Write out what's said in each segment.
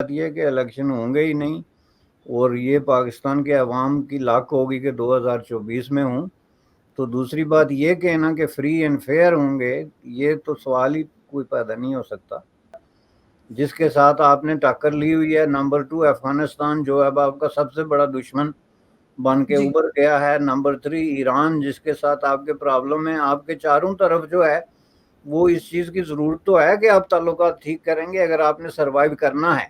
یہ کہ الیکشن ہوں گے ہی نہیں اور یہ پاکستان کے عوام کی لاک ہوگی کہ 2024 میں ہوں، تو دوسری بات یہ کہنا کہ فری اینڈ فیئر ہوں گے، یہ تو سوال ہی کوئی پیدا نہیں ہو سکتا۔ جس کے ساتھ آپ نے ٹکر لی ہوئی ہے، نمبر 2 افغانستان جو اب آپ کا سب سے بڑا دشمن بن کے ابھر گیا ہے، نمبر 3 ایران جس کے ساتھ آپ کے پرابلم ہیں، آپ کے چاروں طرف جو ہے وہ اس چیز کی ضرورت تو ہے کہ آپ تعلقات ٹھیک کریں گے اگر آپ نے سروائیو کرنا ہے۔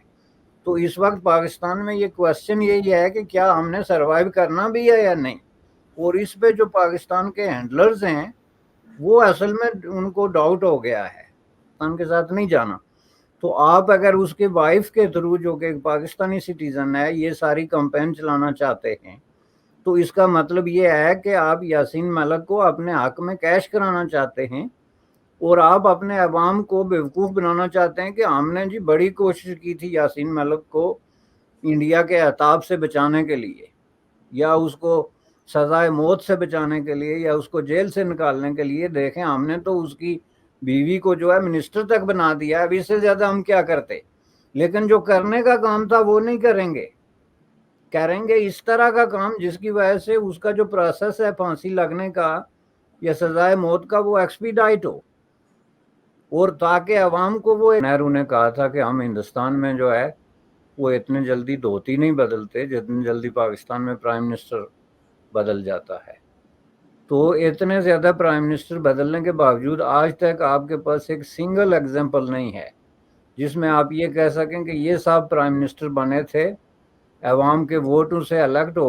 تو اس وقت پاکستان میں یہ کویسچن یہی ہے کہ کیا ہم نے سروائیو کرنا بھی ہے یا نہیں، اور اس پہ جو پاکستان کے ہینڈلرز ہیں وہ اصل میں ان کو ڈاؤٹ ہو گیا ہے پاکستان کے ساتھ نہیں جانا۔ تو آپ اگر اس کے وائف کے تھرو جو کہ پاکستانی سٹیزن ہے یہ ساری کمپین چلانا چاہتے ہیں، تو اس کا مطلب یہ ہے کہ آپ یاسین ملک کو اپنے حق میں کیش کرانا چاہتے ہیں اور آپ اپنے عوام کو بیوقوف بنانا چاہتے ہیں کہ ہم نے جی بڑی کوشش کی تھی یاسین ملک کو انڈیا کے عطاب سے بچانے کے لیے، یا اس کو سزائے موت سے بچانے کے لیے، یا اس کو جیل سے نکالنے کے لیے۔ دیکھیں ہم نے تو اس کی بیوی کو جو ہے منسٹر تک بنا دیا، اب اس سے زیادہ ہم کیا کرتے، لیکن جو کرنے کا کام تھا وہ نہیں کریں گے اس طرح کا کام جس کی وجہ سے اس کا جو پروسیس ہے پھانسی لگنے کا یا سزائے موت کا وہ ایکسپیڈائٹ ہو، اور تاکہ عوام کو وہ نہرو نے کہا تھا کہ ہم ہندوستان میں جو ہے وہ اتنے جلدی دھوتی نہیں بدلتے جتنی جلدی پاکستان میں پرائم منسٹر بدل جاتا ہے۔ تو اتنے زیادہ پرائم منسٹر بدلنے کے باوجود آج تک آپ کے پاس ایک سنگل ایگزامپل نہیں ہے جس میں آپ یہ کہہ سکیں کہ یہ صاحب پرائم منسٹر بنے تھے، عوام کے ووٹوں سے الیکٹ ہو۔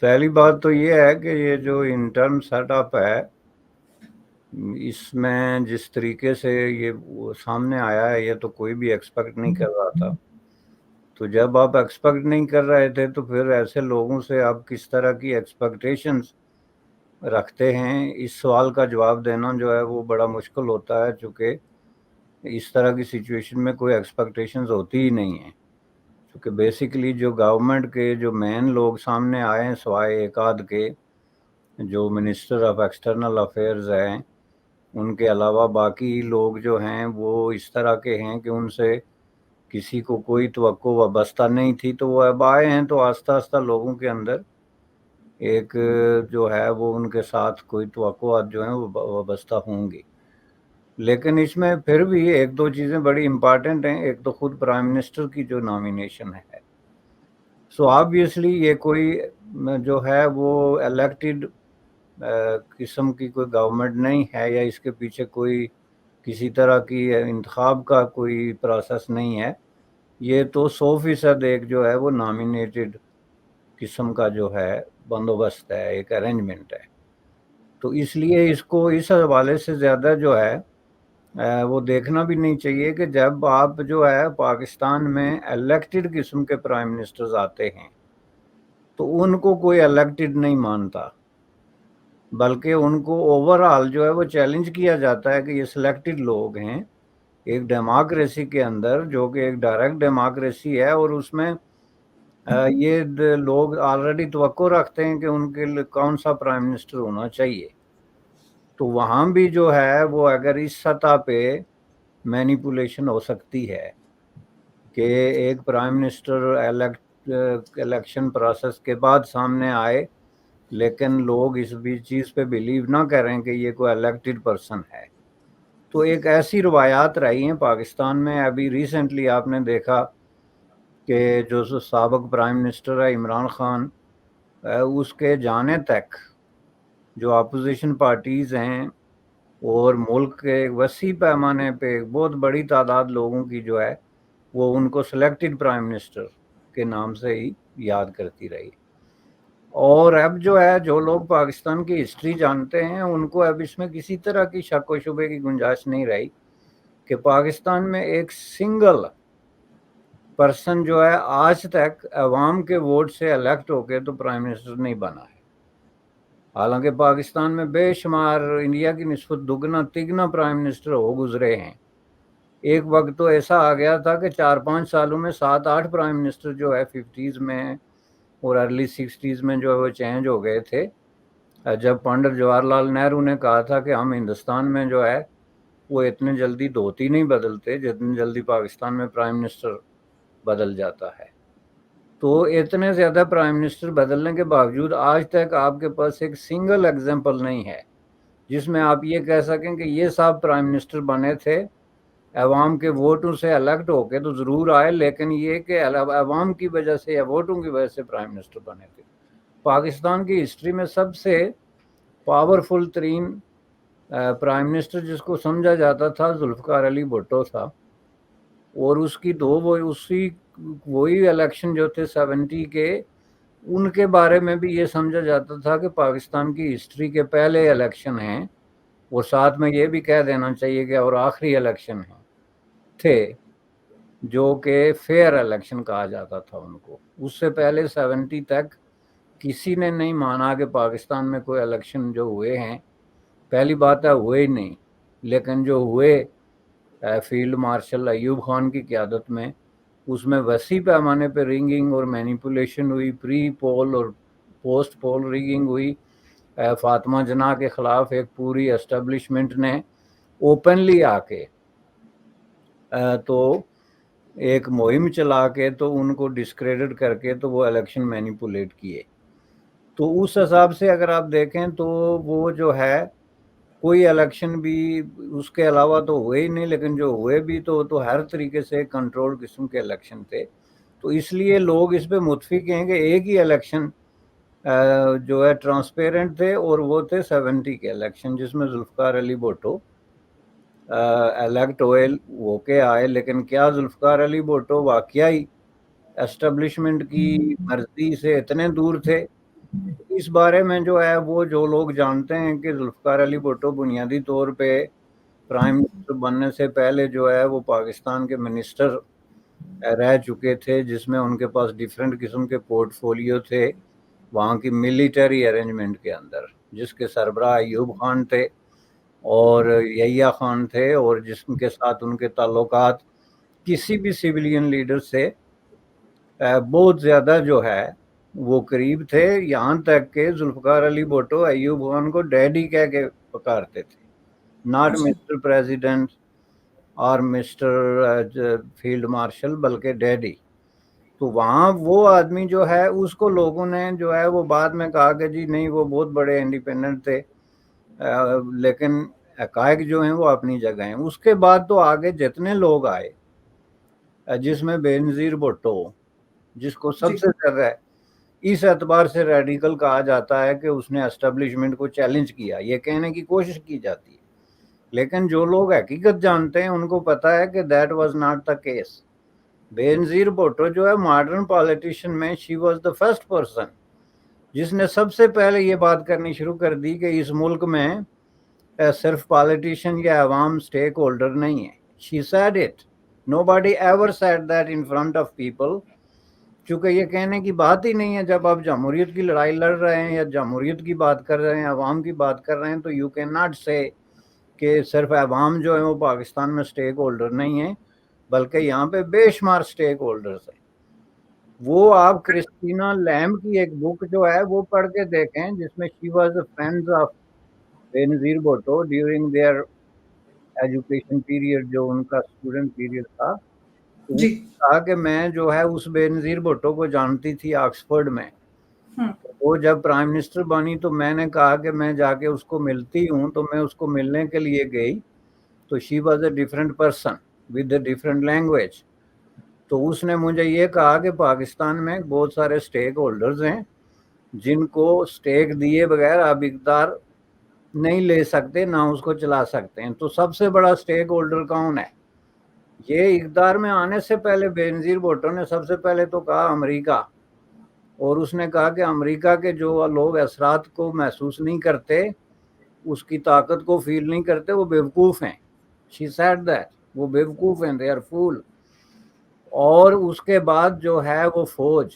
پہلی بات تو یہ ہے کہ یہ جو انٹرم سیٹ اپ ہے اس میں جس طریقے سے یہ سامنے آیا ہے یہ تو کوئی بھی ایکسپیکٹ نہیں کر رہا تھا۔ تو جب آپ ایکسپیکٹ نہیں کر رہے تھے تو پھر ایسے لوگوں سے آپ کس طرح کی ایکسپیکٹیشنز رکھتے ہیں، اس سوال کا جواب دینا جو ہے وہ بڑا مشکل ہوتا ہے، چونکہ اس طرح کی سچویشن میں کوئی ایکسپیکٹیشنز ہوتی ہی نہیں ہیں۔ کیونکہ بیسیکلی جو گورنمنٹ کے جو مین لوگ سامنے آئے ہیں سوائے ایک آدھ کے جو منسٹر آف ایکسٹرنل افیئرز ہیں، ان کے علاوہ باقی لوگ جو ہیں وہ اس طرح کے ہیں کہ ان سے کسی کو کوئی توقع وابستہ نہیں تھی۔ تو وہ اب آئے ہیں تو آہستہ آہستہ لوگوں کے اندر ایک جو ہے وہ ان کے ساتھ کوئی توقعات جو ہیں وہ وابستہ ہوں گی۔ لیکن اس میں پھر بھی ایک دو چیزیں بڑی امپارٹنٹ ہیں۔ ایک تو خود پرائم منسٹر کی جو نامینیشن ہے، سو آبویسلی یہ کوئی جو ہے وہ الیکٹڈ قسم کی کوئی گورنمنٹ نہیں ہے، یا اس کے پیچھے کوئی کسی طرح کی انتخاب کا کوئی پروسیس نہیں ہے۔ یہ تو 100% ایک جو ہے وہ نامینیٹڈ قسم کا جو ہے بندوبست ہے، ایک ارینجمنٹ ہے۔ تو اس لیے اس کو اس حوالے سے زیادہ جو ہے وہ دیکھنا بھی نہیں چاہیے کہ جب آپ جو ہے پاکستان میں الیکٹڈ قسم کے پرائم منسٹرز آتے ہیں تو ان کو کوئی الیکٹڈ نہیں مانتا، بلکہ ان کو اوور آل جو ہے وہ چیلنج کیا جاتا ہے کہ یہ سلیکٹڈ لوگ ہیں، ایک ڈیموکریسی کے اندر جو کہ ایک ڈائریکٹ ڈیموکریسی ہے، اور اس میں یہ لوگ آلریڈی توقع رکھتے ہیں کہ ان کے لیے کون سا پرائم منسٹر ہونا چاہیے، تو وہاں بھی جو ہے وہ اگر اس سطح پہ مینیپولیشن ہو سکتی ہے کہ ایک پرائم منسٹر الیکشن پروسیس کے بعد سامنے آئے، لیکن لوگ اس بھی چیز پہ بلیو نہ کریں کہ یہ کوئی الیکٹڈ پرسن ہے، تو ایک ایسی روایات رہی ہیں پاکستان میں۔ ابھی ریسنٹلی آپ نے دیکھا کہ جو سابق پرائم منسٹر ہے عمران خان، اس کے جانے تک جو اپوزیشن پارٹیز ہیں اور ملک کے وسیع پیمانے پہ بہت بڑی تعداد لوگوں کی جو ہے وہ ان کو سلیکٹڈ پرائم منسٹر کے نام سے ہی یاد کرتی رہی، اور اب جو ہے جو لوگ پاکستان کی ہسٹری جانتے ہیں ان کو اب اس میں کسی طرح کی شک و شبے کی گنجائش نہیں رہی کہ پاکستان میں ایک سنگل پرسن جو ہے آج تک عوام کے ووٹ سے الیکٹ ہو کے تو پرائم منسٹر نہیں بنا ہے، حالانکہ پاکستان میں بے شمار انڈیا کی نسبت دگنا تگنا پرائم منسٹر ہو گزرے ہیں۔ ایک وقت تو ایسا آ گیا تھا کہ 4-5 سالوں میں 7-8 پرائم منسٹر جو ہے 50s میں اور ارلی 60s میں جو ہے وہ چینج ہو گئے تھے، جب پنڈت جواہر لال نہرو نے کہا تھا کہ ہم ہندوستان میں جو ہے وہ اتنے جلدی دھوتی نہیں بدلتے جتنی جلدی پاکستان میں پرائم منسٹر بدل جاتا ہے، تو اتنے زیادہ پرائم منسٹر بدلنے کے باوجود آج تک آپ کے پاس ایک سنگل ایگزامپل نہیں ہے جس میں آپ یہ کہہ سکیں کہ یہ صاحب پرائم منسٹر بنے تھے، عوام کے ووٹوں سے الیکٹ ہو کے تو ضرور آئے، لیکن یہ کہ عوام کی وجہ سے یا ووٹوں کی وجہ سے پرائم منسٹر بنے تھے۔ پاکستان کی ہسٹری میں سب سے پاورفل ترین پرائم منسٹر جس کو سمجھا جاتا تھا ذوالفقار علی بھٹو تھا، اور اس کی وہی الیکشن جو تھے 70 کے، ان کے بارے میں بھی یہ سمجھا جاتا تھا کہ پاکستان کی ہسٹری کے پہلے الیکشن ہیں، اور ساتھ میں یہ بھی کہہ دینا چاہیے کہ اور آخری الیکشن ہیں تھے جو کہ فیئر الیکشن کہا جاتا تھا ان کو۔ اس سے پہلے 70 تک کسی نے نہیں مانا کہ پاکستان میں کوئی الیکشن جو ہوئے ہیں، پہلی بات ہے ہوئے ہی نہیں، لیکن جو ہوئے فیلڈ مارشل ایوب خان کی قیادت میں، اس میں وسیع پیمانے پہ رنگنگ اور مینیپولیشن ہوئی، پری پول اور پوسٹ پول رنگنگ ہوئی، فاطمہ جناح کے خلاف ایک پوری اسٹیبلشمنٹ نے اوپنلی آ کے تو ایک مہم چلا کے تو ان کو ڈسکریڈٹ کر کے تو وہ الیکشن مینیپولیٹ کیے، تو اس حساب سے اگر آپ دیکھیں تو وہ جو ہے کوئی الیکشن بھی اس کے علاوہ تو ہوئے ہی نہیں، لیکن جو ہوئے بھی تو ہر طریقے سے کنٹرول قسم کے الیکشن تھے، تو اس لیے لوگ اس پہ متفق ہیں کہ ایک ہی الیکشن جو ہے ٹرانسپیرنٹ تھے، اور وہ تھے 70 کے الیکشن جس میں ذوالفقار علی بھٹو الیکٹ ہوئے ہو کے آئے، لیکن کیا ذوالفقار علی بھٹو واقعی اسٹیبلشمنٹ کی مرضی سے اتنے دور تھے؟ اس بارے میں جو ہے وہ جو لوگ جانتے ہیں کہ ذوالفقار علی بھٹو بنیادی طور پہ پرائم منسٹر بننے سے پہلے جو ہے وہ پاکستان کے منسٹر رہ چکے تھے، جس میں ان کے پاس ڈیفرنٹ قسم کے پورٹ فولیو تھے وہاں کی ملیٹری ارینجمنٹ کے اندر، جس کے سربراہ ایوب خان تھے اور یحییٰ خان تھے، اور جس کے ساتھ ان کے تعلقات کسی بھی سویلین لیڈر سے بہت زیادہ جو ہے وہ قریب تھے، یہاں تک کہ ذوالفقار علی بھٹو ایوب خان کو ڈیڈی کہہ کے پکارتے تھے، ناٹ اچھا، مسٹر پریزیڈنٹ اور مسٹر فیلڈ مارشل، بلکہ ڈیڈی۔ تو وہاں وہ آدمی جو ہے اس کو لوگوں نے جو ہے وہ بعد میں کہا کہ جی نہیں وہ بہت بڑے انڈیپینڈنٹ تھے، لیکن حقائق جو ہیں وہ اپنی جگہ ہیں۔ اس کے بعد تو آگے جتنے لوگ آئے، جس میں بے نظیر بھٹو، جس کو سب جی، سے زیادہ اس اعتبار سے ریڈیکل کہا جاتا ہے کہ اس نے اسٹیبلشمنٹ کو چیلنج کیا، یہ کہنے کی کوشش کی جاتی ہے، لیکن جو لوگ حقیقت جانتے ہیں ان کو پتا ہے کہ that was not the case. بے نظیر بھٹو جو ہے ماڈرن پالیٹیشین میں she was the first person جس نے سب سے پہلے یہ بات کرنی شروع کر دی کہ اس ملک میں صرف پالیٹیشین یا عوام سٹیک ہولڈر نہیں ہے۔ She said it, nobody ever said that in front of people, چونکہ یہ کہنے کی بات ہی نہیں ہے۔ جب آپ جمہوریت کی لڑائی لڑ رہے ہیں یا جمہوریت کی بات کر رہے ہیں، عوام کی بات کر رہے ہیں، تو یو کین ناٹ سے کہ صرف عوام جو ہے وہ پاکستان میں سٹیک ہولڈر نہیں ہیں، بلکہ یہاں پہ بے شمار سٹیک ہولڈرز ہیں۔ وہ آپ کرسٹینا لیم کی ایک بک جو ہے وہ پڑھ کے دیکھیں، جس میں she was a friend of Benazir Bhutto during their education period, جو ان کا اسٹوڈنٹ پیریڈ تھا۔ تو انہوں جی۔ نے کہا کہ میں جو ہے اس بے نظیر بھٹو کو جانتی تھی آکسفورڈ میں، ہوں، وہ جب پرائم منسٹر بنی تو میں نے کہا کہ میں جا کے اس کو ملتی ہوں، تو میں اس کو ملنے کے لیے گئی تو شی was a different person with a different language. تو اس نے مجھے یہ کہا کہ پاکستان میں بہت سارے سٹیک ہولڈرز ہیں جن کو سٹیک دیے بغیر آپ اقتدار نہیں لے سکتے، نہ اس کو چلا سکتے ہیں۔ تو سب سے بڑا سٹیک ہولڈر کون ہے؟ یہ اقتدار میں آنے سے پہلے بے نظیر بھٹو نے سب سے پہلے تو کہا امریکہ، اور اس نے کہا کہ امریکہ کے جو لوگ اثرات کو محسوس نہیں کرتے، اس کی طاقت کو فیل نہیں کرتے، وہ بیوقوف ہیں۔ شی سیڈ دیٹ، وہ بیوقوف ہیں، دے آر فول۔ اور اس کے بعد جو ہے وہ فوج،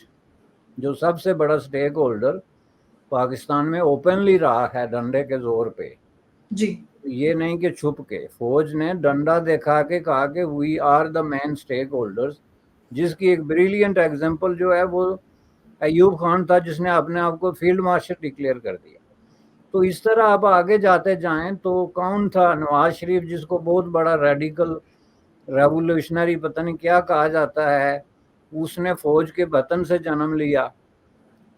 جو سب سے بڑا سٹیک ہولڈر پاکستان میں اوپنلی رہا ہے ڈنڈے کے زور پہ، جی۔ یہ نہیں کہ چھپ کے، فوج نے ڈنڈا دکھا کے کہا کہ we are the main stake holders, جس کی ایک بریلینٹ ایگزامپل جو ہے وہ ایوب خان تھا، جس نے اپنے آپ کو فیلڈ مارشل ڈکلیئر کر دیا۔ تو اس طرح آپ آگے جاتے جائیں تو کون تھا؟ نواز شریف، جس کو بہت بڑا ریڈیکل ریولوشنری پتہ نہیں کیا کہا جاتا ہے، اس نے فوج کے بطن سے جنم لیا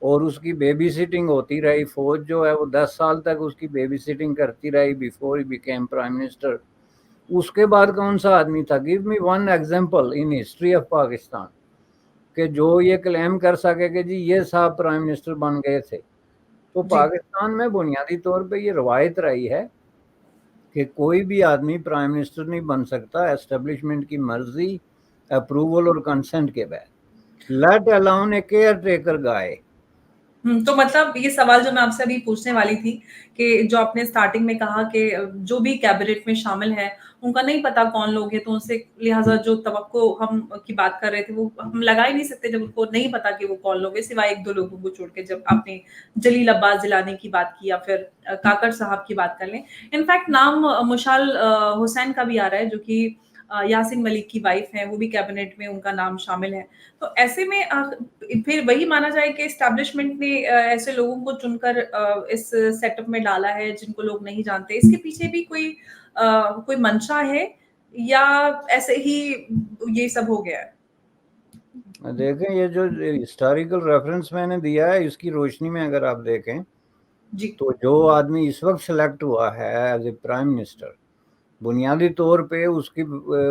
اور اس کی بیبی سیٹنگ ہوتی رہی۔ فوج جو ہے وہ 10 سال تک اس کی بیبی سیٹنگ کرتی رہی before he became prime minister. اس کے بعد کون سا آدمی تھا؟ Give me one example in history of Pakistan کہ جو یہ کلیم کر سکے کہ جی یہ صاحب پرائم منسٹر بن گئے تھے۔ تو جی۔ پاکستان میں بنیادی طور پہ یہ روایت رہی ہے کہ کوئی بھی آدمی پرائم منسٹر نہیں بن سکتا اسٹیبلشمنٹ کی مرضی، اپروول اور کنسنٹ کے بعد، لیٹ الاؤن اے کیئر ٹیکر گائے۔ تو مطلب یہ سوال جو میں آپ سے ابھی پوچھنے والی تھی کہ جو آپ نے اسٹارٹنگ میں کہا کہ جو بھی کیبنٹ میں شامل ہے ان کا نہیں پتا کون لوگ ہیں، تو ان سے لہٰذا جو توقع ہم کی بات کر رہے تھے وہ ہم لگا ہی نہیں سکتے جب ان کو نہیں پتا کہ وہ کون لوگ ہیں، سوائے ایک دو لوگوں کو چھوڑ کے۔ جب آپ نے جلیل عباس جیلانی کی بات کی یا پھر کاکڑ صاحب کی بات کر لیں، انفیکٹ نام مشال حسین کا بھی آ رہا ہے جو کہ یاسین ملک کی وائف ہیں، وہ بھی کیبنٹ میں ان کا نام شامل ہے۔ تو ایسے میں پھر وہی مانا جائے کہ اسٹیبلشمنٹ نے ایسے لوگوں کو چن کر اس سیٹ اپ میں ڈالا ہے جن کو لوگ نہیں جانتے، اس کے پیچھے بھی کوئی منشا ہے یا ایسے ہی یہ سب ہو گیا ہے؟ دیکھیں یہ جو ہسٹوریکل ریفرنس میں نے دیا ہے، اس کی روشنی میں اگر آپ دیکھیں جی۔ تو جو آدمی اس وقت سلیکٹ ہوا ہے ایز اے پرائم منسٹر، بنیادی طور پہ اس کے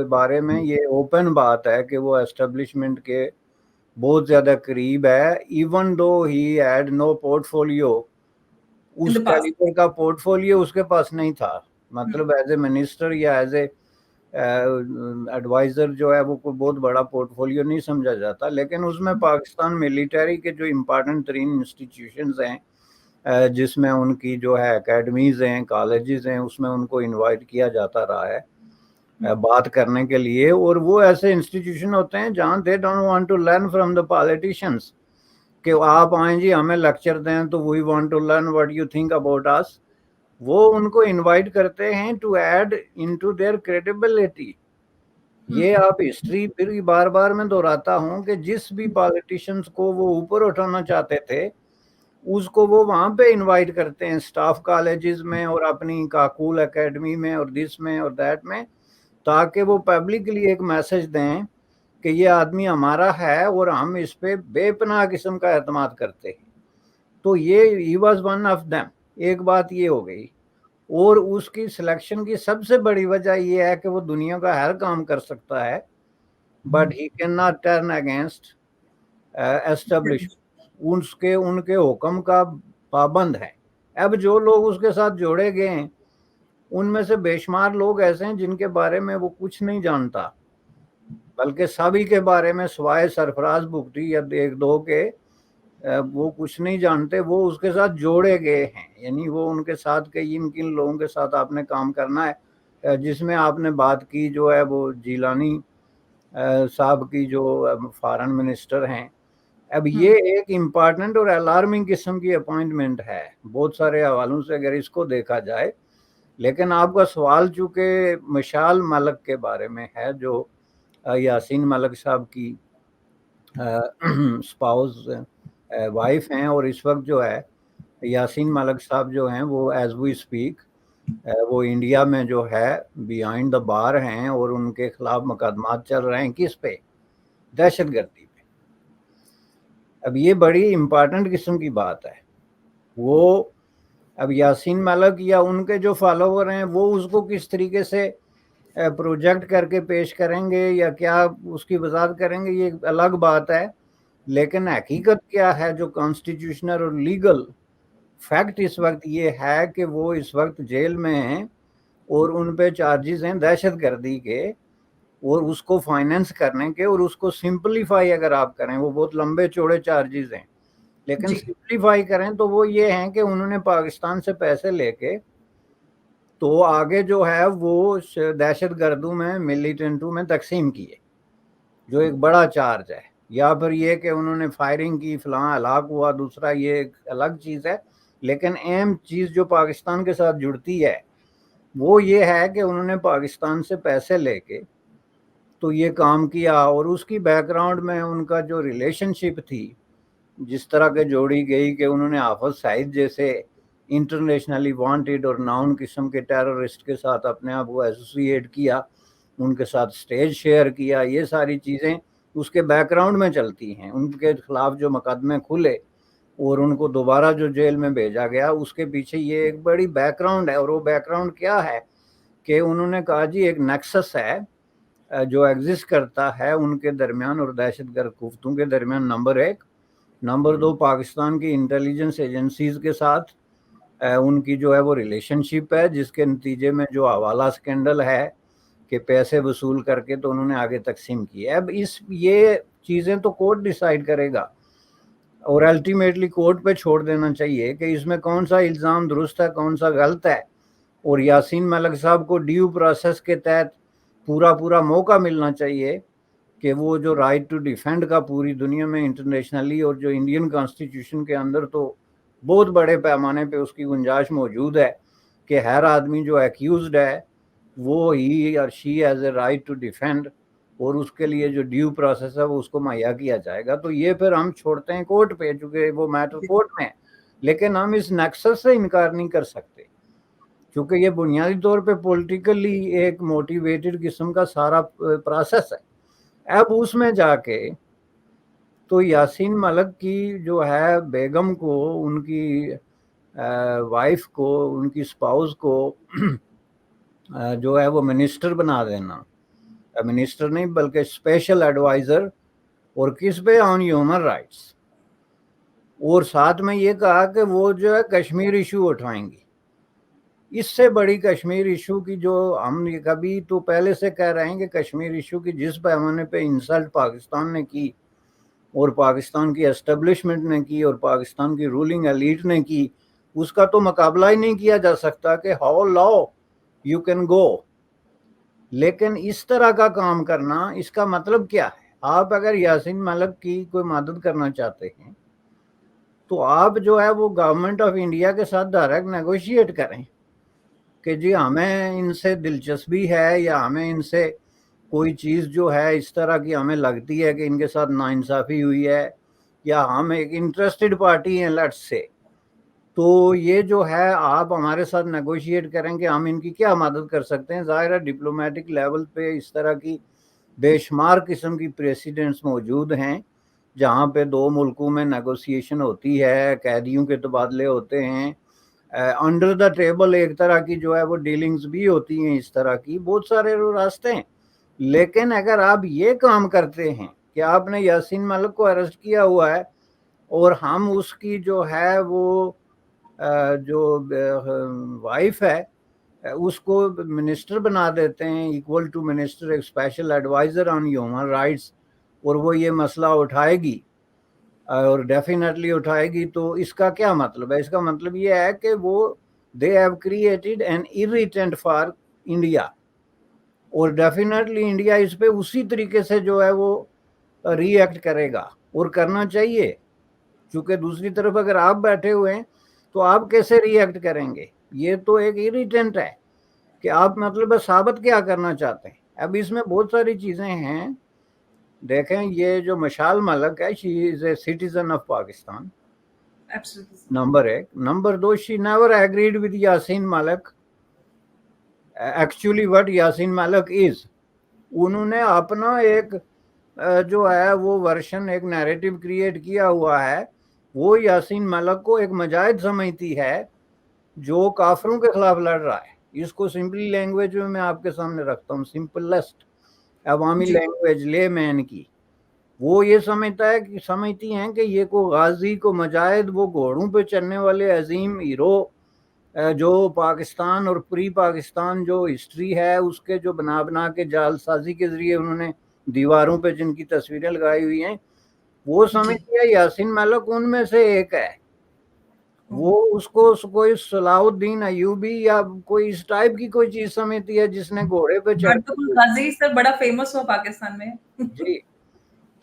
بارے میں یہ اوپن بات ہے کہ وہ اسٹیبلشمنٹ کے بہت زیادہ قریب ہے، even though he had no portfolio, in اس دا پاسٹ۔ کیلیبر کا پورٹ فولیو اس کے پاس نہیں تھا، مطلب ایز اے منسٹر یا ایز اے ایڈوائزر جو ہے وہ کوئی بہت بڑا پورٹ فولیو نہیں سمجھا جاتا، لیکن اس میں پاکستان ملیٹری کے جو امپارٹنٹ ترین انسٹیٹیوشنز ہیں، جس میں ان کی جو ہے اکیڈمیز ہیں، کالجز ہیں، اس میں ان کو انوائٹ کیا جاتا رہا ہے بات کرنے کے لیے، اور وہ ایسے انسٹیٹیوشن ہوتے ہیں جہاں they don't want to learn from the politicians کہ آپ آئیں جی ہمیں لیکچر دیں تو we want to learn what you think about us. وہ ان کو انوائٹ کرتے ہیں to add into their credibility. یہ آپ ہسٹری پھر بار بار میں دہراتا ہوں کہ جس بھی پالیٹیشنز کو وہ اوپر اٹھانا چاہتے تھے اس کو وہ وہاں پہ انوائٹ کرتے ہیں، سٹاف کالجز میں اور اپنی کاکول اکیڈمی میں اور دس میں اور دیٹ میں، تاکہ وہ پبلکلی ایک میسج دیں کہ یہ آدمی ہمارا ہے اور ہم اس پہ بے پناہ قسم کا اعتماد کرتے ہیں۔ تو یہ he was one of them. ایک بات یہ ہو گئی، اور اس کی سلیکشن کی سب سے بڑی وجہ یہ ہے کہ وہ دنیا کا ہر کام کر سکتا ہے، but he can not turn against establishment, ان کے حکم کا پابند ہے۔ اب جو لوگ اس کے ساتھ جوڑے گئے ہیں ان میں سے بے شمار لوگ ایسے ہیں جن کے بارے میں وہ کچھ نہیں جانتا، بلکہ سبھی کے بارے میں سوائے سرفراز بگٹی یا ایک دو کے وہ کچھ نہیں جانتے، وہ اس کے ساتھ جوڑے گئے ہیں، یعنی وہ ان کے ساتھ کن لوگوں کے ساتھ آپ نے کام کرنا ہے، جس میں آپ نے بات کی جو ہے وہ جیلانی صاحب کی جو فارن منسٹر ہیں۔ اب یہ ایک امپارٹنٹ اور الارمنگ قسم کی اپوائنٹمنٹ ہے بہت سارے حوالوں سے، اگر اس کو دیکھا جائے لیکن آپ کا سوال چونکہ مشال ملک کے بارے میں ہے، جو یاسین ملک صاحب کی اسپاؤز وائف ہیں، اور اس وقت جو ہے یاسین ملک صاحب جو ہیں وہ ایز وی اسپیک وہ انڈیا میں جو ہے بیہائنڈ دا بار ہیں، اور ان کے خلاف مقدمات چل رہے ہیں کس پہ؟ دہشت گردی پہ۔ اب یہ بڑی امپارٹنٹ قسم کی بات ہے۔ وہ اب یاسین ملک یا ان کے جو فالوور ہیں وہ اس کو کس طریقے سے پروجیکٹ کر کے پیش کریں گے یا کیا اس کی وضاحت کریں گے، یہ ایک الگ بات ہے۔ لیکن حقیقت کیا ہے، جو کانسٹیٹیوشنل اور لیگل فیکٹ اس وقت یہ ہے کہ وہ اس وقت جیل میں ہیں، اور ان پہ چارجز ہیں دہشت گردی کے، اور اس کو فائنینس کرنے کے، اور اس کو سمپلیفائی اگر آپ کریں، وہ بہت لمبے چوڑے چارجز ہیں، لیکن جی، سمپلیفائی کریں تو وہ یہ ہیں کہ انہوں نے پاکستان سے پیسے لے کے تو آگے جو ہے وہ دہشت گردوں میں ملیٹنٹوں میں تقسیم کیے، جو ایک بڑا چارج ہے۔ یا پھر یہ کہ انہوں نے فائرنگ کی، فلاں ہلاک ہوا، دوسرا یہ ایک الگ چیز ہے۔ لیکن اہم چیز جو پاکستان کے ساتھ جڑتی ہے وہ یہ ہے کہ انہوں نے پاکستان سے پیسے لے کے تو یہ کام کیا، اور اس کی بیک گراؤنڈ میں ان کا جو ریلیشن شپ تھی جس طرح کے جوڑی گئی کہ انہوں نے حافظ سعید جیسے انٹرنیشنلی وانٹیڈ اور ناؤن قسم کے ٹیررسٹ کے ساتھ اپنے آپ کو ایسوسیٹ کیا، ان کے ساتھ سٹیج شیئر کیا، یہ ساری چیزیں اس کے بیک گراؤنڈ میں چلتی ہیں۔ ان کے خلاف جو مقدمے کھلے اور ان کو دوبارہ جو جیل میں بھیجا گیا، اس کے پیچھے یہ ایک بڑی بیک گراؤنڈ ہے۔ اور وہ بیک گراؤنڈ کیا ہے کہ انہوں نے کہا جی ایک نیکسس ہے جو ایگزسٹ کرتا ہے ان کے درمیان اور دہشت گرد قوتوں کے درمیان، نمبر ایک۔ نمبر دو، پاکستان کی انٹیلیجنس ایجنسیز کے ساتھ ان کی جو ہے وہ ریلیشن شپ ہے، جس کے نتیجے میں جو حوالہ سکینڈل ہے کہ پیسے وصول کر کے تو انہوں نے آگے تقسیم کی ہے۔ اب یہ چیزیں تو کورٹ ڈیسائیڈ کرے گا، اور الٹیمیٹلی کورٹ پہ چھوڑ دینا چاہیے کہ اس میں کون سا الزام درست ہے، کون سا غلط ہے۔ اور یاسین ملک صاحب کو ڈیو پروسیس کے تحت پورا موقع ملنا چاہیے کہ وہ جو رائٹ ٹو ڈیفینڈ کا پوری دنیا میں انٹرنیشنلی اور جو انڈین کانسٹیٹیوشن کے اندر تو بہت بڑے پیمانے پہ اس کی گنجائش موجود ہے کہ ہر آدمی جو ایکیوزڈ ہے وہ ہی اور she is a right to defend, اور اس کے لیے جو ڈیو پروسیس ہے وہ اس کو مہیا کیا جائے گا۔ تو یہ پھر ہم چھوڑتے ہیں کورٹ پہ، چونکہ وہ میٹر جی، کورٹ میں ہے۔ لیکن ہم اس نیکسس سے انکار نہیں کر سکتے، کیونکہ یہ بنیادی طور پہ پولیٹیکلی ایک موٹیویٹڈ قسم کا سارا پروسیس ہے۔ اب اس میں جا کے تو یاسین ملک کی جو ہے بیگم کو، ان کی وائف کو، ان کی اسپاؤز کو جو ہے وہ منسٹر بنا دینا، منسٹر نہیں بلکہ اسپیشل ایڈوائزر، اور کس پہ؟ آن ہیومن رائٹس۔ اور ساتھ میں یہ کہا کہ وہ جو ہے کشمیر ایشو اٹھائیں گی۔ اس سے بڑی کشمیر ایشو کی جو ہم کبھی تو پہلے سے کہہ رہے ہیں کہ کشمیر ایشو کی جس پیمانے پہ انسلٹ پاکستان نے کی اور پاکستان کی اسٹیبلشمنٹ نے کی اور پاکستان کی رولنگ ایلیٹ نے کی، اس کا تو مقابلہ ہی نہیں کیا جا سکتا کہ ہاؤ لاؤ یو کین گو۔ لیکن اس طرح کا کام کرنا، اس کا مطلب کیا ہے؟ آپ اگر یاسین ملک کی کوئی مدد کرنا چاہتے ہیں تو آپ جو ہے وہ گورنمنٹ آف انڈیا کے ساتھ ڈائریکٹ نیگوشیٹ کریں کہ جی ہمیں ان سے دلچسپی ہے، یا ہمیں ان سے کوئی چیز جو ہے اس طرح کی ہمیں لگتی ہے کہ ان کے ساتھ ناانصافی ہوئی ہے، یا ہم ایک انٹرسٹڈ پارٹی ہیں لیٹس سے، تو یہ جو ہے آپ ہمارے ساتھ نیگوشیٹ کریں کہ ہم ان کی کیا مدد کر سکتے ہیں۔ ظاہر ہے ڈپلومیٹک لیول پہ اس طرح کی بے شمار قسم کی پریسیڈنٹس موجود ہیں جہاں پہ دو ملکوں میں نیگوسیشن ہوتی ہے، قیدیوں کے تبادلے ہوتے ہیں، انڈر دا ٹیبل ایک طرح کی جو ہے وہ ڈیلنگز بھی ہوتی ہیں، اس طرح کی بہت سارے راستے ہیں۔ لیکن اگر آپ یہ کام کرتے ہیں کہ آپ نے یاسین ملک کو اریسٹ کیا ہوا ہے اور ہم اس کی جو ہے وہ جو وائف ہے اس کو منسٹر بنا دیتے ہیں، ایکول ٹو منسٹر، ایک special adviser on human rights, اور وہ یہ مسئلہ اٹھائے گی اور ڈیفینیٹلی اٹھائے گی، تو اس کا کیا مطلب ہے؟ اس کا مطلب یہ ہے کہ وہ they have created an irritant for India, اور ڈیفینیٹلی انڈیا اس پہ اسی طریقے سے جو ہے وہ ری ایکٹ کرے گا، اور کرنا چاہیے، چونکہ دوسری طرف اگر آپ بیٹھے ہوئے ہیں تو آپ کیسے ری ایکٹ کریں گے؟ یہ تو ایک irritant ہے۔ کہ آپ مطلب ثابت کیا کرنا چاہتے ہیں. اب اس میں بہت ساری چیزیں ہیں. دیکھیں یہ جو مشال ملک ہے she is a citizen of Pakistan, number 1. Number 2 she never agreed with Yasin Malik. Actually what Yasin Malik is, انہوں نے اپنا ایک جو ہے وہ ورشن ایک نیریٹو کریٹ کیا ہوا ہے. وہ یاسین ملک کو ایک مجاہد سمجھتی ہے جو کافروں کے خلاف لڑ رہا ہے. اس کو سمپلی لینگویج میں آپ کے سامنے رکھتا ہوں، سمپلسٹ عوامی لینگویج لے مین کی. وہ یہ سمجھتی ہیں کہ یہ کو غازی کو مجاہد، وہ گھوڑوں پہ چلنے والے عظیم ہیرو جو پاکستان اور پری پاکستان جو ہسٹری ہے اس کے جو بنا کے جال سازی کے ذریعے انہوں نے دیواروں پہ جن کی تصویریں لگائی ہوئی ہیں، وہ سمجھتی ہے یاسین ملک ان میں سے ایک ہے. وہ اس کو کوئی صلاح الدین ایوبی یا کوئی اس ٹائپ کی کوئی چیز سمجھتی ہے جس نے گھوڑے پہ چڑھ غازی سر بڑا فیمس ہوا پاکستان میں. جی.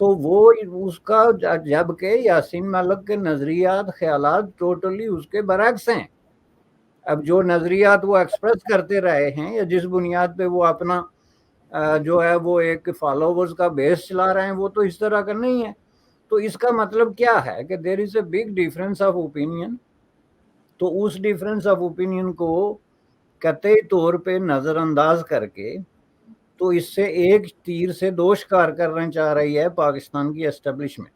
تو وہ اس کا جب کہ یاسین ملک کے نظریات خیالات ٹوٹلی اس کے برعکس ہیں. اب جو نظریات وہ ایکسپریس کرتے رہے ہیں یا جس بنیاد پہ وہ اپنا جو ہے وہ ایک فالوورز کا بیس چلا رہے ہیں، وہ تو اس طرح کا نہیں ہے. تو اس کا مطلب کیا ہے کہ there is a big difference of opinion. تو اس ڈیفرنس آف اوپینین کو قطعی طور پہ نظر انداز کر کے تو اس سے ایک تیر سے 2 شکار کرنا چاہ رہی ہے پاکستان کی اسٹیبلشمنٹ.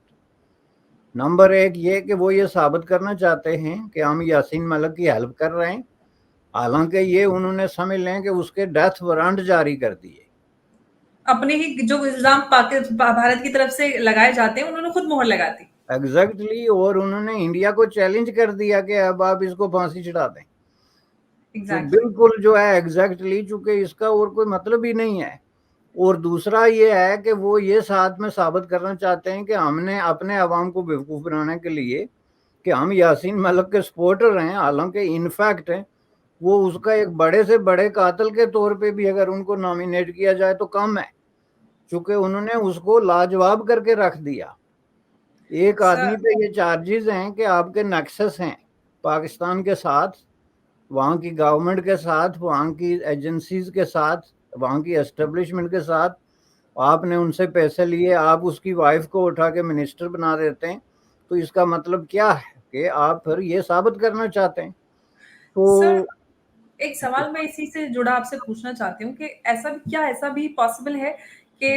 نمبر 1 یہ کہ وہ یہ ثابت کرنا چاہتے ہیں کہ ہم یاسین ملک کی ہیلپ کر رہے ہیں، حالانکہ یہ انہوں نے سمجھ لیں کہ اس کے ڈیتھ وارنٹ جاری کر دیے. اپنے ہی جو الزام بھارت کی طرف سے لگائے جاتے ہیں انہوں نے خود مہر لگا دی. ایگزیکٹلی. اور انہوں نے انڈیا کو چیلنج کر دیا کہ اب آپ اس کو پھانسی چڑھا دیں. جو بالکل جو ہے ایگزیکٹلی، چونکہ اس کا اور کوئی مطلب ہی نہیں ہے. اور دوسرا یہ ہے کہ وہ یہ ساتھ میں ثابت کرنا چاہتے ہیں کہ ہم نے اپنے عوام کو بیوقوف بنانے کے لیے کہ ہم یاسین ملک کے سپورٹر ہیں، حالانکہ انفیکٹ وہ اس کا ایک بڑے سے بڑے قاتل کے طور پہ بھی اگر ان کو نامینیٹ کیا جائے تو کم ہے، چونکہ انہوں نے اس کو لاجواب کر کے رکھ دیا. ایک آدمی پہ یہ چارجز ہیں کہ آپ کے نیکسس ہیں پاکستان کے ساتھ، وہاں کی گورنمنٹ کے ساتھ، وہاں کی ایجنسیز کے ساتھ، وہاں کی اسٹیبلشمنٹ کے ساتھ. آپ نے ان سے پیسے لیے، آپ اس کی وائف کو اٹھا کے منسٹر بنا دیتے ہیں. تو اس کا مطلب کیا ہے کہ آپ پھر یہ ثابت کرنا چاہتے ہیں. تو سر ایک سوال میں اسی سے جڑا آپ سے پوچھنا چاہتی ہوں کہ ایسا بھی پاسبل ہے کہ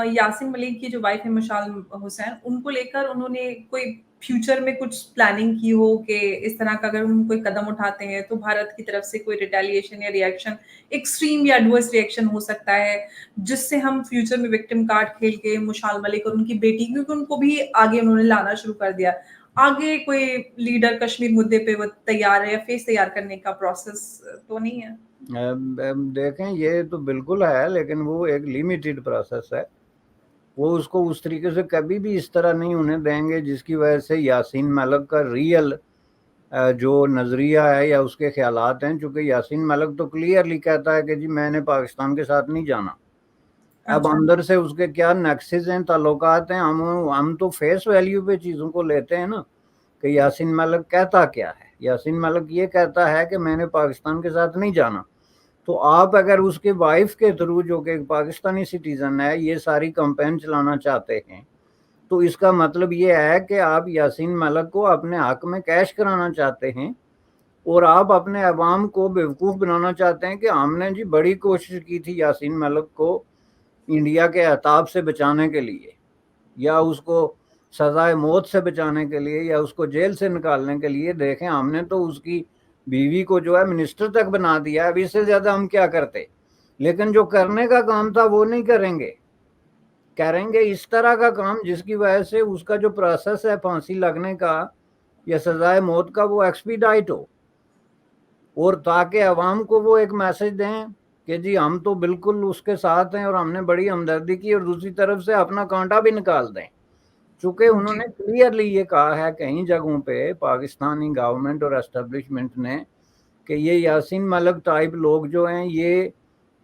یاسین ملک کی جو وائف ہے مشال حسین، ان کو لے کر انہوں نے کوئی فیوچر میں کچھ پلاننگ کی ہو کہ اس طرح کا اگر ہم کوئی قدم اٹھاتے ہیں تو بھارت کی طرف سے کوئی ریٹیلیشن یا ریئیکشن، ایکسٹریم یا ایڈورس ریئیکشن ہو سکتا ہے، جس سے ہم فیوچر میں وکٹم کارڈ کھیل کے مشال ملک اور ان کی بیٹی، کیونکہ ان کو بھی آگے انہوں نے لانا شروع کر دیا، آگے کوئی لیڈر کشمیر مدعے پہ وہ تیار ہے یا فیس تیار کرنے کا پروسیس تو نہیں ہے؟ دیکھیں یہ تو بالکل ہے، لیکن وہ ایک لیمیٹڈ پروسیس ہے. وہ اس کو اس طریقے سے کبھی بھی اس طرح نہیں ہونے دیں گے جس کی وجہ سے یاسین ملک کا ریئل جو نظریہ ہے یا اس کے خیالات ہیں. چونکہ یاسین ملک تو کلیئرلی کہتا ہے کہ جی میں نے پاکستان کے ساتھ نہیں جانا. اب اندر سے اس کے کیا نیکسز ہیں، تعلقات ہیں، ہم تو فیس ویلیو پہ چیزوں کو لیتے ہیں نا کہ یاسین ملک کہتا کیا ہے. یاسین ملک یہ کہتا ہے کہ میں نے پاکستان کے ساتھ نہیں جانا. تو آپ اگر اس کے وائف کے تھرو جو کہ ایک پاکستانی سٹیزن ہے یہ ساری کمپین چلانا چاہتے ہیں، تو اس کا مطلب یہ ہے کہ آپ یاسین ملک کو اپنے حق میں کیش کرانا چاہتے ہیں، اور آپ اپنے عوام کو بیوقوف بنانا چاہتے ہیں کہ ہم نے جی بڑی کوشش کی تھی یاسین ملک کو انڈیا کے عطاب سے بچانے کے لیے، یا اس کو سزائے موت سے بچانے کے لیے، یا اس کو جیل سے نکالنے کے لیے. دیکھیں ہم نے تو اس کی بیوی کو جو ہے منسٹر تک بنا دیا. اب اس سے زیادہ ہم کیا کرتے؟ لیکن جو کرنے کا کام تھا وہ نہیں کریں گے، کریں گے اس طرح کا کام جس کی وجہ سے اس کا جو پروسیس ہے پھانسی لگنے کا یا سزائے موت کا وہ ایکسپیڈائٹ ہو، اور تاکہ عوام کو وہ ایک میسج دیں کہ جی ہم تو بالکل اس کے ساتھ ہیں اور ہم نے بڑی ہمدردی کی، اور دوسری طرف سے اپنا کانٹا بھی نکال دیں. چونکہ انہوں نے کلیئرلی یہ کہا ہے کئی جگہوں پہ پاکستانی گورنمنٹ اور اسٹیبلشمنٹ نے کہ یہ یاسین ملک ٹائپ لوگ جو ہیں یہ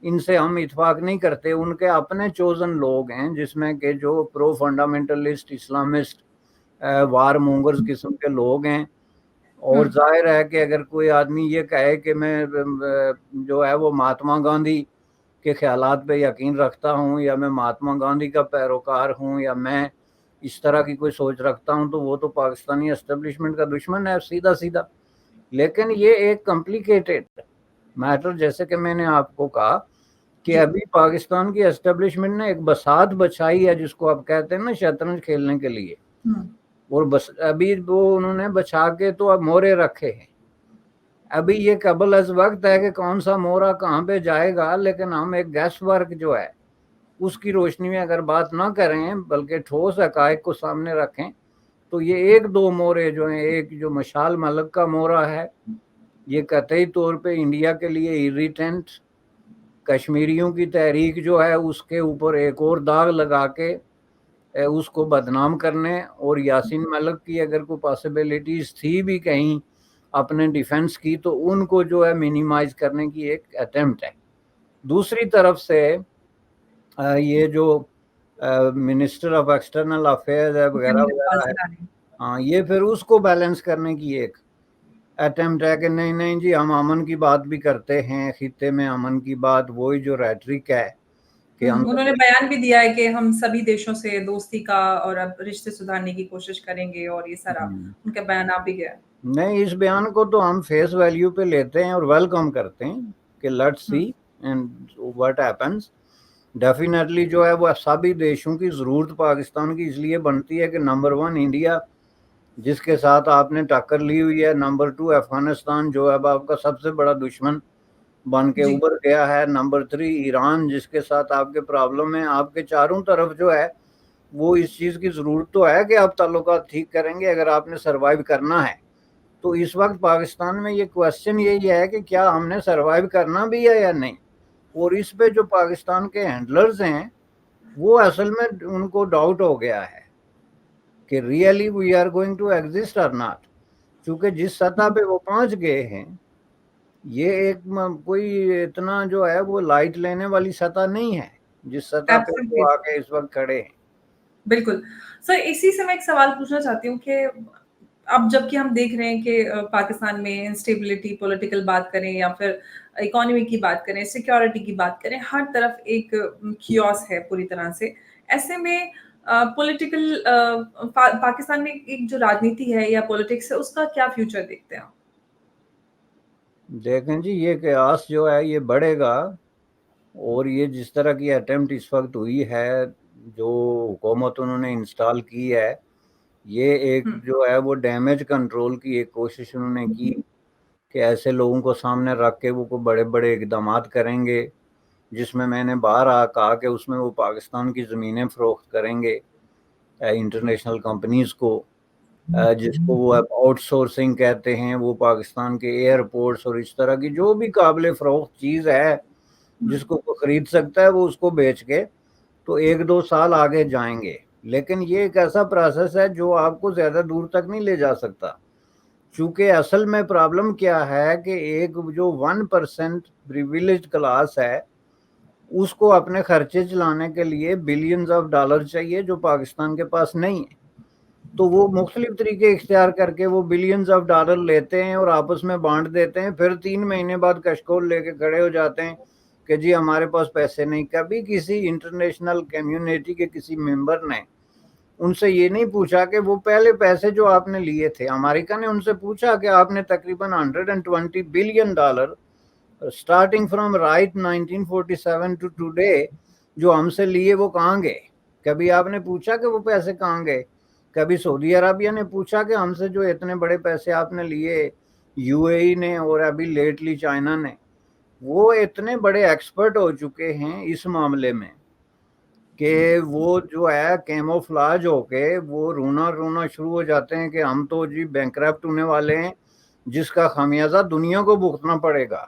ان سے ہم اتفاق نہیں کرتے. ان کے اپنے چوزن لوگ ہیں جس میں کہ جو پرو فنڈامنٹلسٹ اسلامسٹ وار مونگرز قسم کے لوگ ہیں، اور ظاہر ہے کہ اگر کوئی آدمی یہ کہے کہ میں جو ہے وہ مہاتما گاندھی کے خیالات پہ یقین رکھتا ہوں، یا میں مہاتما گاندھی کا پیروکار ہوں، یا میں اس طرح کی کوئی سوچ رکھتا ہوں، تو وہ تو پاکستانی اسٹیبلشمنٹ کا دشمن ہے سیدھا سیدھا۔ لیکن یہ ایک کمپلیکیٹڈ میٹر، جیسے کہ میں نے آپ کو کہا کہ ابھی پاکستان کی اسٹیبلشمنٹ نے ایک بساط بچھائی ہے، جس کو آپ کہتے ہیں نا شطرنج کھیلنے کے لیے، اور بس ابھی وہ انہوں نے بچھا کے تو اب مورے رکھے ہیں۔ ابھی یہ قبل از وقت ہے کہ کون سا مورا کہاں پہ جائے گا، لیکن ہم ایک گیس ورک جو ہے اس کی روشنی میں اگر بات نہ کریں بلکہ ٹھوس حقائق کو سامنے رکھیں، تو یہ ایک دو مورے جو ہیں، ایک جو مشال ملک کا مورا ہے، یہ قطعی طور پہ انڈیا کے لیے ایریٹنٹ، کشمیریوں کی تحریک جو ہے اس کے اوپر ایک اور داغ لگا کے اس کو بدنام کرنے، اور یاسین ملک کی اگر کوئی پاسبلٹیز تھی بھی کہیں اپنے ڈیفنس کی، تو ان کو جو ہے مینیمائز کرنے کی ایک اٹیمپٹ ہے۔ دوسری طرف سے یہ جو منسٹر آف ایکسٹرنل افیئرز ہے وغیرہ وغیرہ ہے، ہاں، یہ پھر اس کو بیلنس کرنے کی ایک اٹیمپٹ ہے کہ نہیں نہیں جی، ہم امن کی بات بھی کرتے ہیں، خطے میں امن کی بات، وہی جو ریٹرک ہے کہ ہم انہوں نے بیان بھی دیا ہے کہ ہم سبھی دیشوں سے دوستی کا اور اب رشتے سدھارنے کی کوشش کریں گے، اور یہ سارا ان کا بیان آپ بھی گیا۔ نہیں، اس بیان کو تو ہم فیس ویلیو پہ لیتے ہیں اور ویلکم کرتے ہیں کہ let's see and what happens. Definitely جو ہے وہ سبھی دیشوں کی ضرورت پاکستان کی اس لیے بنتی ہے کہ نمبر 1 انڈیا، جس کے ساتھ آپ نے ٹکر لی ہوئی ہے، نمبر 2 افغانستان جو اب آپ کا سب سے بڑا دشمن بن کے ابھر گیا ہے، نمبر 3 ایران جس کے ساتھ آپ کے پرابلم ہیں، آپ کے چاروں طرف جو ہے وہ اس چیز کی ضرورت تو ہے کہ آپ تعلقات ٹھیک کریں گے اگر آپ نے سروائیو کرنا ہے۔ تو اس وقت پاکستان میں یہ کوشچن یہی ہے کہ کیا ہم نے سروائیو کرنا بھی ہے یا نہیں، اور اس پہ جو پاکستان کے ہینڈلرز ہیں وہ اصل میں ان کو ڈاؤٹ ہو گیا ہے کہ really we are going to exist اور ناٹ، چونکہ جس سطح پہ وہ پہنچ گئے ہیں یہ ایک کوئی اتنا جو ہے وہ لائٹ لینے والی سطح نہیں ہے جس سطح پہ وہ آ کے اس وقت کھڑے ہیں۔ بالکل سر، اسی سے میں ایک سوال پوچھنا چاہتی ہوں کہ اب جب کہ ہم دیکھ رہے ہیں کہ پاکستان میں انسٹیبلٹی، پولیٹیکل بات کریں یا پھر اکانومی کی بات کریں، سیکیورٹی کی بات کریں، ہر طرف ایک کیوس ہے پوری طرح سے۔ ایسے میں پولیٹیکل پاکستان میں ایک جو راجنیتی ہے یا پولیٹکس ہے اس کا کیا فیوچر دیکھتے ہیں؟ دیکھیں جی، یہ قیاس جو ہے یہ بڑھے گا، اور یہ جس طرح کی اٹیمپٹ اس وقت ہوئی ہے، جو حکومت انہوں نے انسٹال کی ہے، یہ ایک جو ہے وہ ڈیمیج کنٹرول کی ایک کوشش انہوں نے کی کہ ایسے لوگوں کو سامنے رکھ کے وہ کو بڑے بڑے اقدامات کریں گے، جس میں نے باہر کہا کہ اس میں وہ پاکستان کی زمینیں فروخت کریں گے انٹرنیشنل کمپنیز کو، جس کو وہ آؤٹ سورسنگ کہتے ہیں، وہ پاکستان کے ایئرپورٹس اور اس طرح کی جو بھی قابل فروخت چیز ہے جس کو خرید سکتا ہے وہ اس کو بیچ کے تو 1-2 سال آگے جائیں گے۔ لیکن یہ ایک ایسا پروسیس ہے جو آپ کو زیادہ دور تک نہیں لے جا سکتا، چونکہ اصل میں پرابلم کیا ہے کہ ایک جو 1% پریویلیج کلاس ہے اس کو اپنے خرچے چلانے کے لیے بلینز آف ڈالر چاہیے جو پاکستان کے پاس نہیں ہے، تو وہ مختلف طریقے اختیار کر کے وہ بلینز آف ڈالر لیتے ہیں اور آپس میں بانٹ دیتے ہیں، پھر 3 مہینے بعد کشکول لے کے کھڑے ہو جاتے ہیں کہ جی ہمارے پاس پیسے نہیں۔ کبھی کسی انٹرنیشنل کمیونٹی کے کسی ممبر نے ان سے یہ نہیں پوچھا کہ وہ پہلے پیسے جو آپ نے لیے تھے، امریکہ نے ان سے پوچھا کہ آپ نے تقریباً $120 billion starting from right 1947 to today جو ہم سے لیے وہ کہاں گئے؟ کبھی آپ نے پوچھا کہ وہ پیسے کہاں گئے؟ کبھی سعودی عربیہ نے پوچھا کہ ہم سے جو اتنے بڑے پیسے آپ نے لیے، یو اے ای نے، اور ابھی لیٹلی چائنا نے؟ وہ اتنے بڑے ایکسپرٹ ہو چکے ہیں اس معاملے میں کہ وہ جو ہے کیموفلاج ہو کے وہ رونا شروع ہو جاتے ہیں کہ ہم تو جی بینکرپٹ ہونے والے ہیں، جس کا خمیازہ دنیا کو بھگتنا پڑے گا۔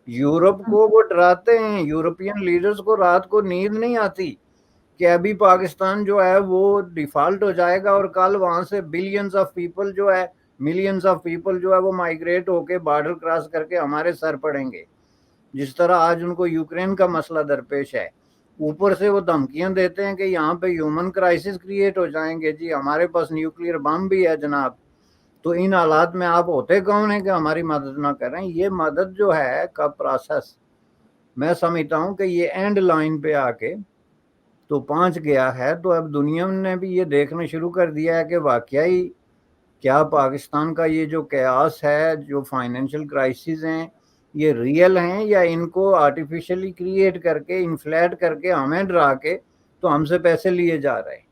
یورپ کو وہ ڈراتے ہیں، یورپین لیڈرز کو رات کو نیند نہیں آتی کہ ابھی پاکستان جو ہے وہ ڈیفالٹ ہو جائے گا اور کل وہاں سے بلینز آف پیپل جو ہے، ملینز آف پیپل جو ہے وہ مائیگریٹ ہو کے بارڈر کراس کر کے ہمارے سر پڑیں گے، جس طرح آج ان کو یوکرین کا مسئلہ درپیش ہے۔ اوپر سے وہ دھمکیاں دیتے ہیں کہ یہاں پہ ہیومن کرائسس کریٹ ہو جائیں گے، جی ہمارے پاس نیوکلیئر بم بھی ہے جناب۔ تو ان حالات میں آپ ہوتے کون ہیں کہ ہماری مدد نہ کریں؟ یہ مدد جو ہے کا پروسیس میں سمجھتا ہوں کہ یہ اینڈ لائن پہ آ کے تو پہنچ گیا ہے. تو اب دنیا نے بھی یہ دیکھنا شروع کر دیا ہے کہ واقعی کیا پاکستان کا یہ جو قیاس ہے، جو فائنینشیل کرائسس ہیں، یہ ریئل ہیں یا ان کو آرٹیفیشلی کریٹ کر کے انفلیٹ کر کے ہمیں ڈرا کے تو ہم سے پیسے لیے جا رہے ہیں،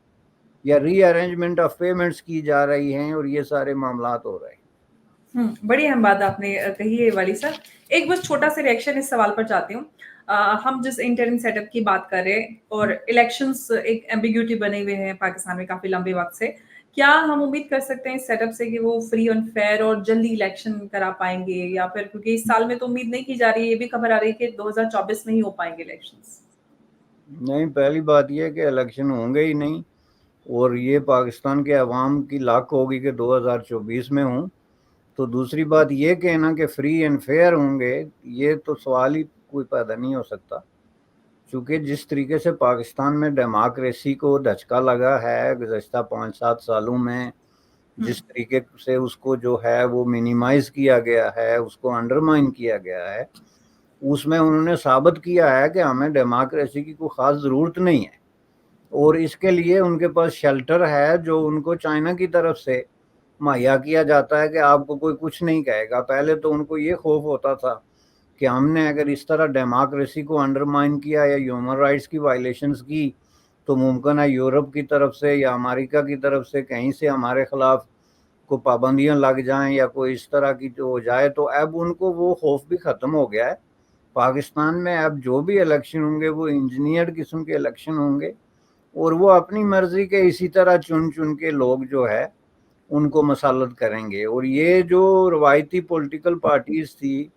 یا ری ارینجمنٹ آف پیمنٹس کی جا رہی ہیں اور یہ سارے معاملات ہو رہے ہیں. بڑی اہم بات آپ نے کہی ہے والی صاحب. ایک بس چھوٹا سا ریئیکشن اس سوال پر چاہتی ہوں. ہم جس انٹرن سیٹ اپ کی بات کر رہے ہیں اور الیکشنز ایک ایمبیگوٹی بنے ہوئے ہیں پاکستان میں کافی لمبے وقت سے، کیا ہم امید کر سکتے ہیں اس سیٹ اپ سے کہ وہ فری اینڈ فیئر اور جلدی الیکشن کرا پائیں گے، یا پھر کیونکہ اس سال میں تو امید نہیں کی جا رہی ہے، یہ بھی خبر آ رہی ہے کہ 2024 میں ہی ہو پائیں گے الیکشنز؟ نہیں، پہلی بات یہ کہ الیکشن ہوں گے ہی نہیں، اور یہ پاکستان کے عوام کی لاک ہوگی کہ 2024 میں ہوں. تو دوسری بات یہ کہنا کہ فری اینڈ فیئر ہوں گے، یہ تو سوال ہی کوئی پیدا نہیں ہو سکتا. چونکہ جس طریقے سے پاکستان میں ڈیموکریسی کو دھچکا لگا ہے گزشتہ 5-7 سالوں میں، جس طریقے سے اس کو جو ہے وہ منیمائز کیا گیا ہے، اس کو انڈرمائن کیا گیا ہے، اس میں انہوں نے ثابت کیا ہے کہ ہمیں ڈیموکریسی کی کوئی خاص ضرورت نہیں ہے. اور اس کے لیے ان کے پاس شیلٹر ہے جو ان کو چائنا کی طرف سے مہیا کیا جاتا ہے کہ آپ کو کوئی کچھ نہیں کہے گا. پہلے تو ان کو یہ خوف ہوتا تھا کہ ہم نے اگر اس طرح ڈیموکریسی کو انڈرمائن کیا یا ہیومن رائٹس کی وائلیشنز کی تو ممکن ہے یورپ کی طرف سے یا امریکہ کی طرف سے کہیں سے ہمارے خلاف کو پابندیاں لگ جائیں یا کوئی اس طرح کی جو ہو جائے. تو اب ان کو وہ خوف بھی ختم ہو گیا ہے. پاکستان میں اب جو بھی الیکشن ہوں گے وہ انجینئرڈ قسم کے الیکشن ہوں گے، اور وہ اپنی مرضی کے اسی طرح چن کے لوگ جو ہے ان کو مسلط کریں گے. اور یہ جو روایتی پولیٹیکل پارٹیز تھی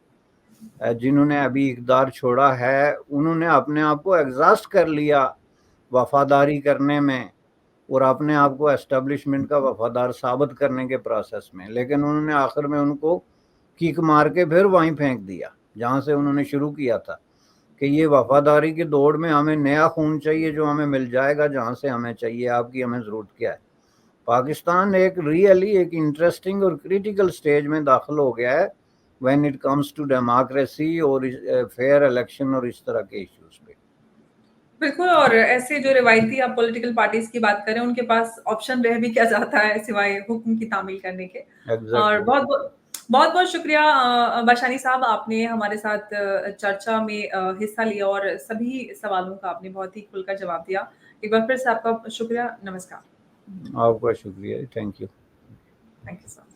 جنہوں نے ابھی اقتدار چھوڑا ہے، انہوں نے اپنے آپ کو ایگزاسٹ کر لیا وفاداری کرنے میں اور اپنے آپ کو اسٹیبلشمنٹ کا وفادار ثابت کرنے کے پروسیس میں، لیکن انہوں نے آخر میں ان کو کیک مار کے پھر وہیں پھینک دیا جہاں سے انہوں نے شروع کیا تھا کہ یہ وفاداری کی دوڑ میں ہمیں نیا خون چاہیے جو ہمیں مل جائے گا جہاں سے ہمیں چاہیے، آپ کی ہمیں ضرورت کیا ہے. پاکستان ایک ریئلی ایک انٹرسٹنگ اور کریٹیکل سٹیج میں داخل ہو گیا ہے when it comes to democracy اور فیئر الیکشن اور اس طرح کے ایشوز پہ. بالکل. اور ایسے جو روایتی آپ پولیٹیکل پارٹیز کی بات کریں ان کے پاس آپشن رہ بھی کیا جاتا ہے سوائے حکم کی تعمیل کرنے کے. اور Exactly. بہت بہت شکریہ باشانی صاحب، آپ نے ہمارے ساتھ چرچا میں حصہ لیا اور سبھی سوالوں کا آپ نے بہت ہی کھل کر جواب دیا. ایک بار پھر سے آپ کا شکریہ. نمسکار. آپ کا شکریہ. Thank you. Thank you sir.